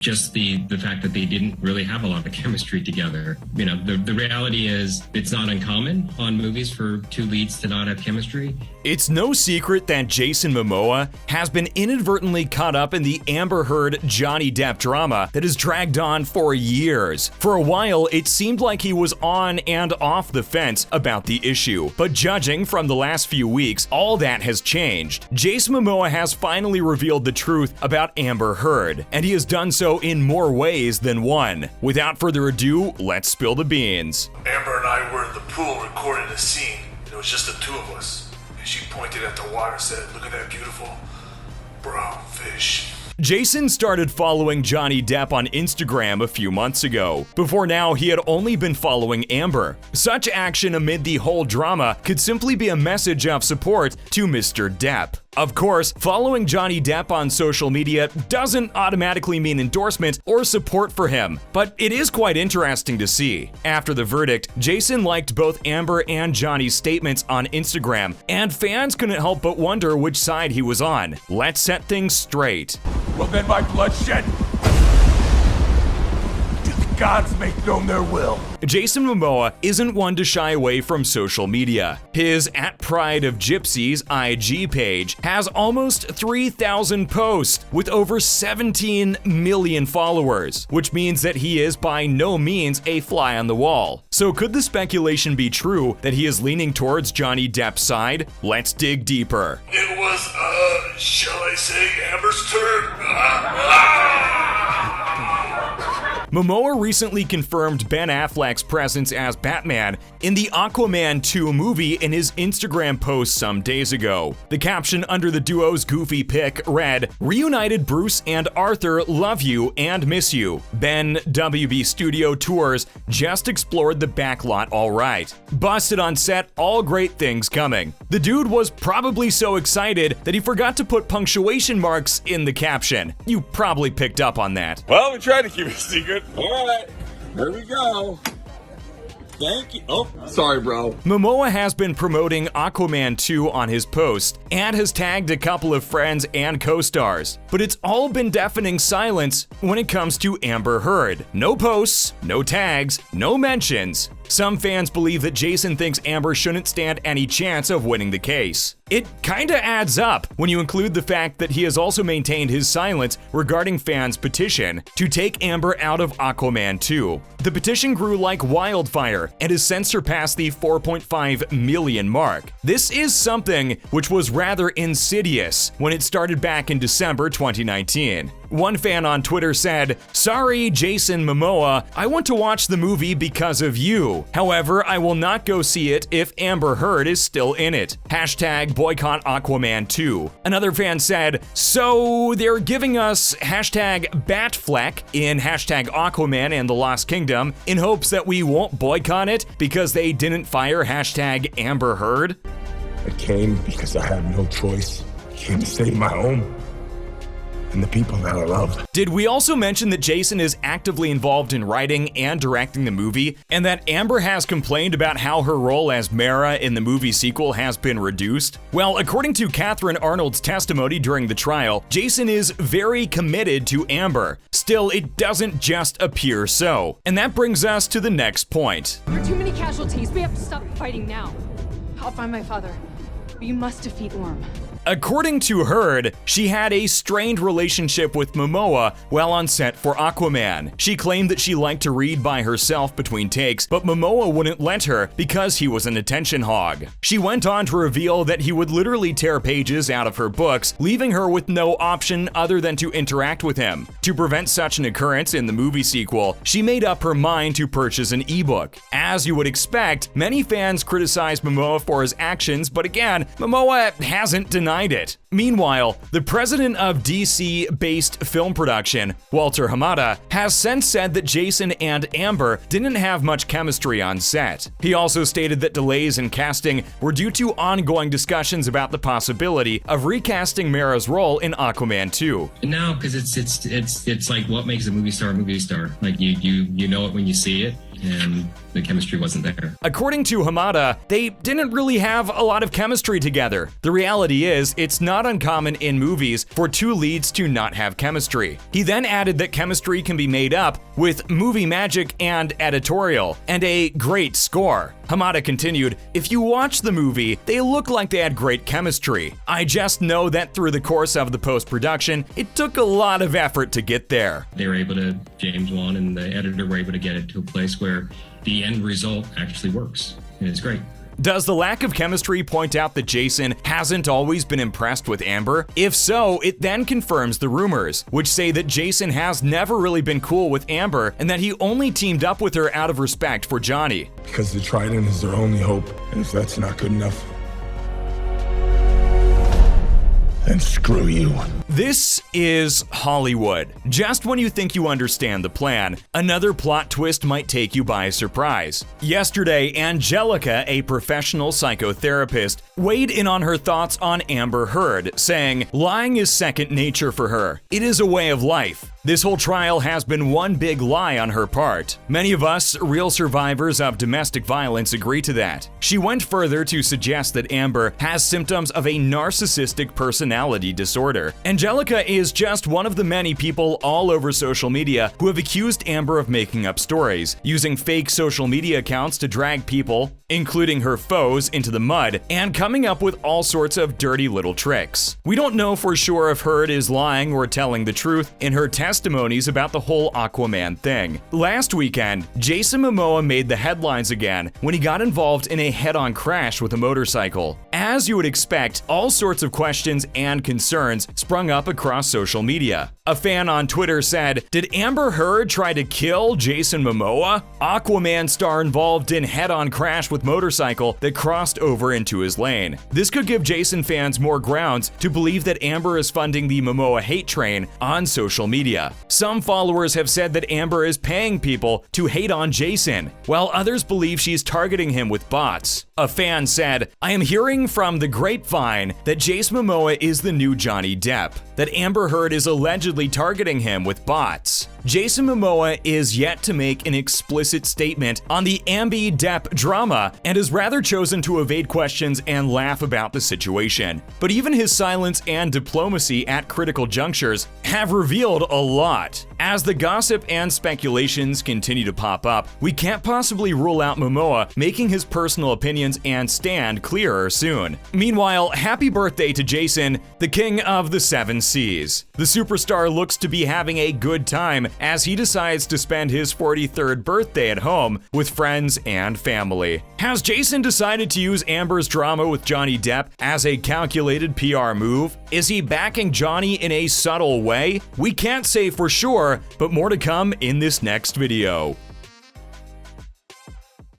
just the fact that they didn't really have a lot of chemistry together. You know, the reality is it's not uncommon on movies for two leads to not have chemistry. It's no secret that Jason Momoa has been inadvertently caught up in the Amber Heard-Johnny Depp drama that has dragged on for years. For a while, it seemed like he was on and off the fence about the issue, but judging from the last few weeks, all that has changed. Jason Momoa has finally revealed the truth about Amber Heard, and he has done so in more ways than one. Without further ado, let's spill the beans. Amber and I were in the pool recording a scene. It was just the two of us. And she pointed at the water and said, "Look at that beautiful brown fish." Jason started following Johnny Depp on Instagram a few months ago. Before now, he had only been following Amber. Such action amid the whole drama could simply be a message of support to Mr. Depp. Of course, following Johnny Depp on social media doesn't automatically mean endorsement or support for him, but it is quite interesting to see. After the verdict, Jason liked both Amber and Johnny's statements on Instagram, and fans couldn't help but wonder which side he was on. Let's set things straight. Well then, my bloodshed. Do the gods make known their will? Jason Momoa isn't one to shy away from social media. His @PrideOfGypsies IG page has almost 3,000 posts with over 17 million followers, which means that he is by no means a fly on the wall. So could the speculation be true that he is leaning towards Johnny Depp's side? Let's dig deeper. It was, shall I say, Amber's turn? Momoa recently confirmed Ben Affleck's presence as Batman in the Aquaman 2 movie in his Instagram post some days ago. The caption under the duo's goofy pic read, "Reunited Bruce and Arthur love you and miss you. Ben WB Studio Tours just explored the backlot all right. Busted on set, all great things coming." The dude was probably so excited that he forgot to put punctuation marks in the caption. You probably picked up on that. Well, we tried to keep it a secret. All right, here we go. Thank you. Oh, sorry, bro. Momoa has been promoting Aquaman 2 on his post and has tagged a couple of friends and co-stars. But it's all been deafening silence when it comes to Amber Heard. No posts, no tags, no mentions. Some fans believe that Jason thinks Amber shouldn't stand any chance of winning the case. It kinda adds up when you include the fact that he has also maintained his silence regarding fans' petition to take Amber out of Aquaman 2. The petition grew like wildfire and has since surpassed the 4.5 million mark. This is something which was rather insidious when it started back in December 2019. One fan on Twitter said, "Sorry, Jason Momoa, I want to watch the movie because of you. However, I will not go see it if Amber Heard is still in it. Hashtag boycott Aquaman 2. Another fan said, "So they're giving us hashtag Batfleck in hashtag Aquaman and the Lost Kingdom in hopes that we won't boycott it because they didn't fire hashtag Amber Heard?" I came because I had no choice. I came to save my home and the people that I love. Did we also mention that Jason is actively involved in writing and directing the movie, and that Amber has complained about how her role as Mara in the movie sequel has been reduced? Well, according to Catherine Arnold's testimony during the trial, Jason is very committed to Amber. Still, it doesn't just appear so. And that brings us to the next point. There are too many casualties. We have to stop fighting now. I'll find my father. But you must defeat Orm. According to Heard, she had a strained relationship with Momoa while on set for Aquaman. She claimed that she liked to read by herself between takes, but Momoa wouldn't let her because he was an attention hog. She went on to reveal that he would literally tear pages out of her books, leaving her with no option other than to interact with him. To prevent such an occurrence in the movie sequel, she made up her mind to purchase an ebook. As you would expect, many fans criticized Momoa for his actions, but again, Momoa hasn't denied it. Meanwhile, the president of DC-based film production, Walter Hamada, has since said that Jason and Amber didn't have much chemistry on set. He also stated that delays in casting were due to ongoing discussions about the possibility of recasting Mara's role in Aquaman 2. No, because it's like what makes a movie star a movie star. Like you know it when you see it. and the chemistry wasn't there. According to Hamada, they didn't really have a lot of chemistry together. The reality is, it's not uncommon in movies for two leads to not have chemistry. He then added that chemistry can be made up with movie magic and editorial, and a great score. Hamada continued, "If you watch the movie, they look like they had great chemistry. I just know that through the course of the post-production, it took a lot of effort to get there." They were able to, James Wan and the editor were able to get it to a place where the end result actually works, and it's great. Does the lack of chemistry point out that Jason hasn't always been impressed with Amber? If so, it then confirms the rumors, which say that Jason has never really been cool with Amber and that he only teamed up with her out of respect for Johnny. Because the Trident is their only hope, and if that's not good enough, then screw you. This is Hollywood. Just when you think you understand the plan, another plot twist might take you by surprise. Yesterday, Angelica, a professional psychotherapist, weighed in on her thoughts on Amber Heard, saying, "Lying is second nature for her. It is a way of life. This whole trial has been one big lie on her part. Many of us, real survivors of domestic violence, agree to that." She went further to suggest that Amber has symptoms of a narcissistic personality disorder. Angelica is just one of the many people all over social media who have accused Amber of making up stories, using fake social media accounts to drag people, including her foes, into the mud, and coming up with all sorts of dirty little tricks. We don't know for sure if Heard is lying or telling the truth in her testimonies about the whole Aquaman thing. Last weekend, Jason Momoa made the headlines again when he got involved in a head-on crash with a motorcycle. As you would expect, all sorts of questions and concerns sprung up across social media. A fan on Twitter said, "Did Amber Heard try to kill Jason Momoa? Aquaman star involved in head-on crash with motorcycle that crossed over into his lane." This could give Jason fans more grounds to believe that Amber is funding the Momoa hate train on social media. Some followers have said that Amber is paying people to hate on Jason, while others believe she's targeting him with bots. A fan said, "I am hearing from the grapevine that Jason Momoa is the new Johnny Depp, that Amber Heard is allegedly targeting him with bots." Jason Momoa is yet to make an explicit statement on the Ambi-Depp drama and has rather chosen to evade questions and laugh about the situation. But even his silence and diplomacy at critical junctures have revealed a lot. As the gossip and speculations continue to pop up, we can't possibly rule out Momoa making his personal opinions and stand clearer soon. Meanwhile, happy birthday to Jason, the king of the 7 seas. The superstar looks to be having a good time as he decides to spend his 43rd birthday at home with friends and family. Has Jason decided to use Amber's drama with Johnny Depp as a calculated PR move? Is he backing Johnny in a subtle way? We can't say for sure, but more to come in this next video.